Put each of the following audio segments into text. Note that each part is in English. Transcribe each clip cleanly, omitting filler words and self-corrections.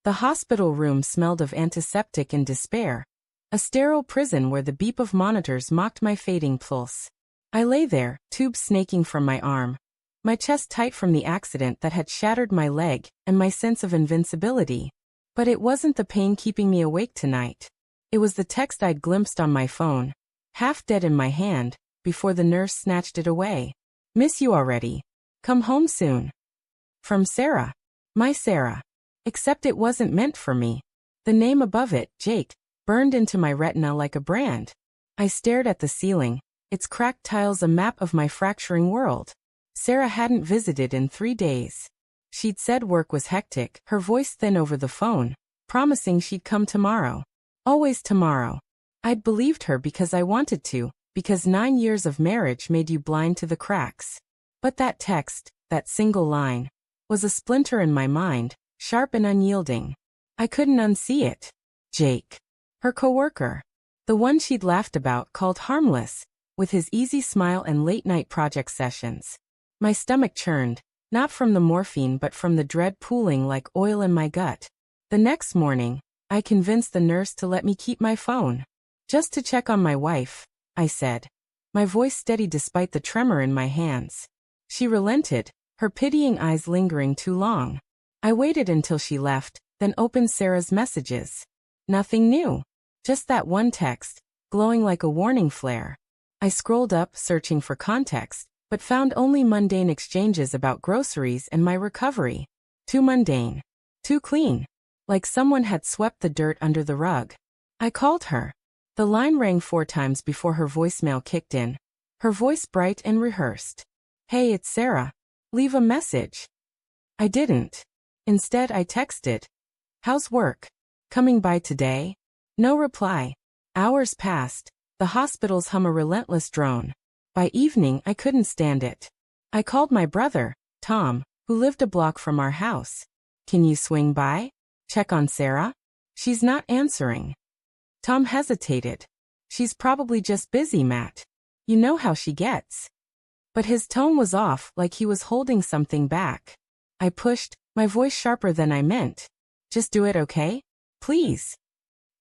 The hospital room smelled of antiseptic and despair, a sterile prison where the beep of monitors mocked my fading pulse. I lay there, tubes snaking from my arm, my chest tight from the accident that had shattered my leg and my sense of invincibility. But it wasn't the pain keeping me awake tonight. It was the text I'd glimpsed on my phone, half dead in my hand, before the nurse snatched it away. Miss you already. Come home soon. From Sarah. My Sarah. Except it wasn't meant for me. The name above it, Jake, burned into my retina like a brand. I stared at the ceiling, its cracked tiles a map of my fracturing world. Sarah hadn't visited in 3 days. She'd said work was hectic, her voice thin over the phone, promising she'd come tomorrow. Always tomorrow. I'd believed her because I wanted to, because 9 years of marriage made you blind to the cracks. But that text, that single line, was a splinter in my mind, sharp and unyielding. I couldn't unsee it. Jake. Her coworker. The one she'd laughed about, called harmless, with his easy smile and late-night project sessions. My stomach churned, not from the morphine but from the dread pooling like oil in my gut. The next morning, I convinced the nurse to let me keep my phone. Just to check on my wife, I said, my voice steady despite the tremor in my hands. She relented, her pitying eyes lingering too long. I waited until she left, then opened Sarah's messages. Nothing new. Just that one text, glowing like a warning flare. I scrolled up, searching for context, but found only mundane exchanges about groceries and my recovery. Too mundane. Too clean. Like someone had swept the dirt under the rug. I called her. The line rang 4 times before her voicemail kicked in. Her voice bright and rehearsed. Hey, it's Sarah. Leave a message. I didn't. Instead, I texted. How's work? Coming by today? No reply. Hours passed. The hospitals hum a relentless drone. By evening, I couldn't stand it. I called my brother, Tom, who lived a block from our house. Can you swing by? Check on Sarah? She's not answering. Tom hesitated. She's probably just busy, Matt. You know how she gets. But his tone was off, like he was holding something back. I pushed, my voice sharper than I meant. Just do it, okay? Please.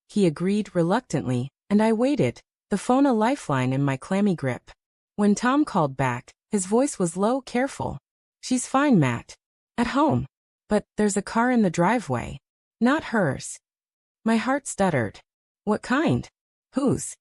He agreed reluctantly, and I waited, the phone a lifeline in my clammy grip. When Tom called back, his voice was low, careful. She's fine, Matt. At home. But there's a car in the driveway. Not hers. My heart stuttered. What kind? Whose?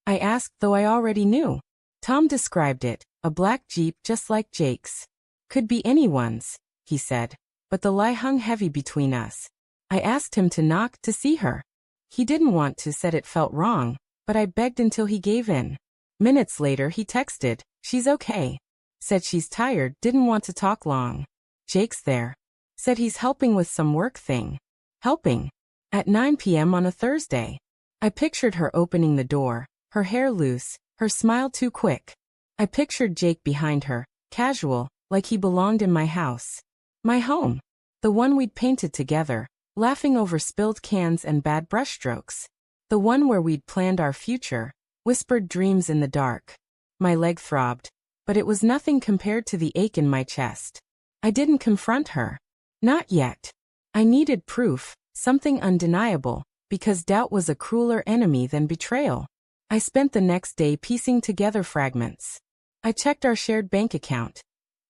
I asked, though I already knew. Tom described it, a black Jeep just like Jake's. Could be anyone's, he said, but the lie hung heavy between us. I asked him to knock to see her. He didn't want to, said it felt wrong, but I begged until he gave in. Minutes later he texted, she's okay. Said she's tired, didn't want to talk long. Jake's there. Said he's helping with some work thing. Helping. At 9 p.m. on a Thursday. I pictured her opening the door, her hair loose, her smile too quick. I pictured Jake behind her, casual, like he belonged in my house. My home. The one we'd painted together, laughing over spilled cans and bad brushstrokes. The one where we'd planned our future, whispered dreams in the dark. My leg throbbed, but it was nothing compared to the ache in my chest. I didn't confront her. Not yet. I needed proof, something undeniable, because doubt was a crueler enemy than betrayal. I spent the next day piecing together fragments. I checked our shared bank account.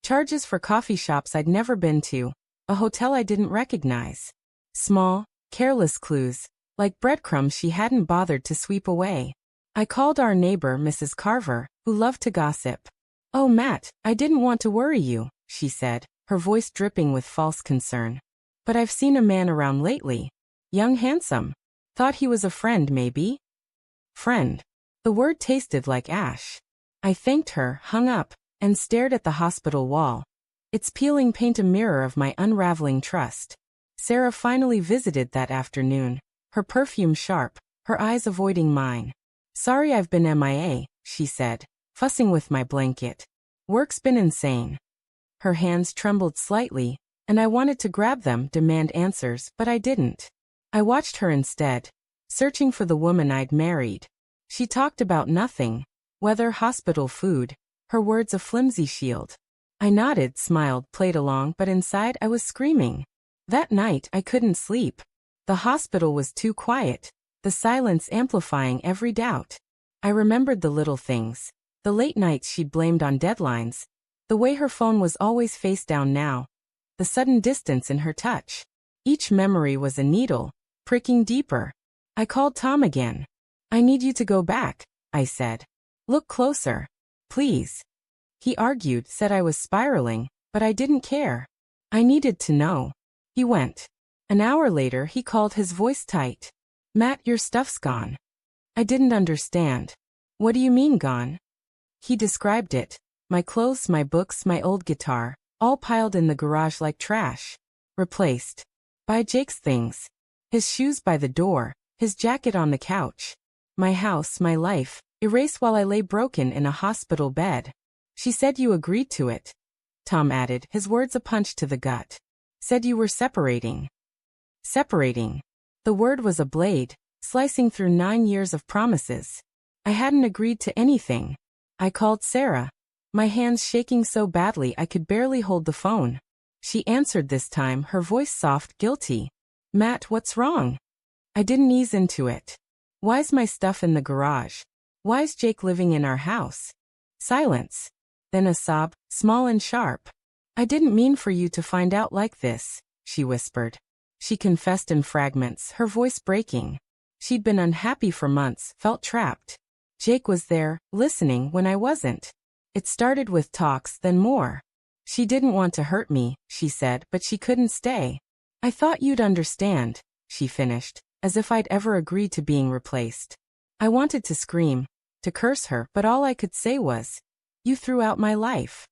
Charges for coffee shops I'd never been to, a hotel I didn't recognize. Small, careless clues, like breadcrumbs she hadn't bothered to sweep away. I called our neighbor, Mrs. Carver, who loved to gossip. Oh, Matt, I didn't want to worry you, she said, her voice dripping with false concern. But I've seen a man around lately. Young, handsome. Thought he was a friend, maybe? Friend. The word tasted like ash. I thanked her, hung up, and stared at the hospital wall. Its peeling paint a mirror of my unraveling trust. Sarah finally visited that afternoon, her perfume sharp, her eyes avoiding mine. Sorry I've been MIA, she said, fussing with my blanket. Work's been insane. Her hands trembled slightly, and I wanted to grab them, demand answers, but I didn't. I watched her instead, searching for the woman I'd married. She talked about nothing, weather, hospital food, her words a flimsy shield. I nodded, smiled, played along, but inside I was screaming. That night I couldn't sleep. The hospital was too quiet, the silence amplifying every doubt. I remembered the little things, the late nights she'd blamed on deadlines, the way her phone was always face down now, the sudden distance in her touch. Each memory was a needle, pricking deeper. I called Tom again. "I need you to go back," I said. "Look closer. Please." He argued, said I was spiraling, but I didn't care. I needed to know. He went. An hour later he called, his voice tight. "Matt, your stuff's gone." I didn't understand. "What do you mean gone?" He described it. My clothes, my books, my old guitar, all piled in the garage like trash. Replaced by Jake's things. His shoes by the door, his jacket on the couch. My house, my life, erased while I lay broken in a hospital bed. "She said you agreed to it," Tom added, his words a punch to the gut. "Said you were separating." Separating. The word was a blade, slicing through 9 years of promises. I hadn't agreed to anything. I called Sarah, my hands shaking so badly I could barely hold the phone. She answered this time, her voice soft, guilty. "Matt, what's wrong?" I didn't ease into it. "Why's my stuff in the garage? Why's Jake living in our house?" Silence. Then a sob, small and sharp. "I didn't mean for you to find out like this," she whispered. She confessed in fragments, her voice breaking. She'd been unhappy for months, felt trapped. Jake was there, listening when I wasn't. It started with talks, then more. "She didn't want to hurt me," she said, "but she couldn't stay." "I thought you'd understand," she finished, as if I'd ever agreed to being replaced. I wanted to scream, to curse her, but all I could say was, "You threw out my life."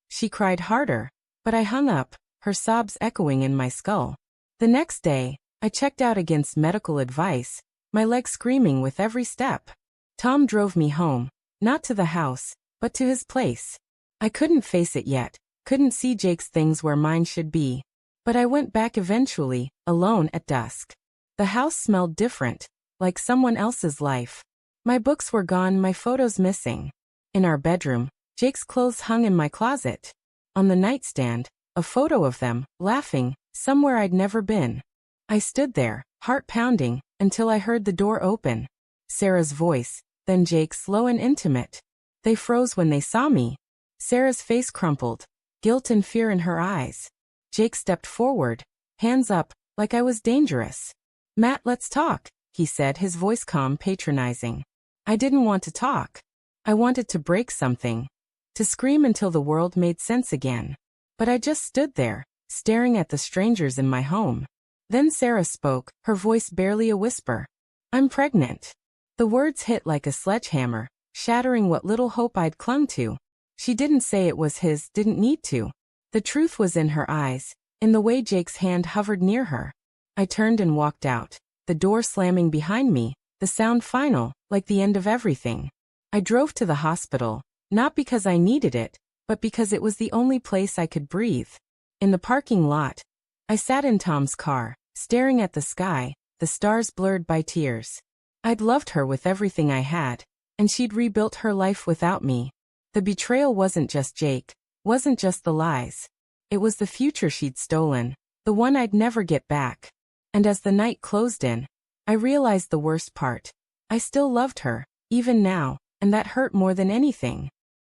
She cried harder, but I hung up, her sobs echoing in my skull. The next day, I checked out against medical advice, my legs screaming with every step. Tom drove me home, not to the house, but to his place. I couldn't face it yet, couldn't see Jake's things where mine should be. But I went back eventually, alone at dusk. The house smelled different, like someone else's life. My books were gone, my photos missing. In our bedroom, Jake's clothes hung in my closet. On the nightstand, a photo of them, laughing, somewhere I'd never been. I stood there, heart pounding, until I heard the door open. Sarah's voice, then Jake's, low and intimate. They froze when they saw me. Sarah's face crumpled, guilt and fear in her eyes. Jake stepped forward, hands up, like I was dangerous. "Matt, let's talk," he said, his voice calm, patronizing. I didn't want to talk. I wanted to break something, to scream until the world made sense again. But I just stood there, staring at the strangers in my home. Then Sarah spoke, her voice barely a whisper. "I'm pregnant." The words hit like a sledgehammer, shattering what little hope I'd clung to. She didn't say it was his, didn't need to. The truth was in her eyes, in the way Jake's hand hovered near her. I turned and walked out, the door slamming behind me, the sound final, like the end of everything. I drove to the hospital, not because I needed it, but because it was the only place I could breathe. In the parking lot, I sat in Tom's car, staring at the sky, the stars blurred by tears. I'd loved her with everything I had, and she'd rebuilt her life without me. The betrayal wasn't just Jake, wasn't just the lies. It was the future she'd stolen, the one I'd never get back. And as the night closed in, I realized the worst part. I still loved her, even now, and that hurt more than anything.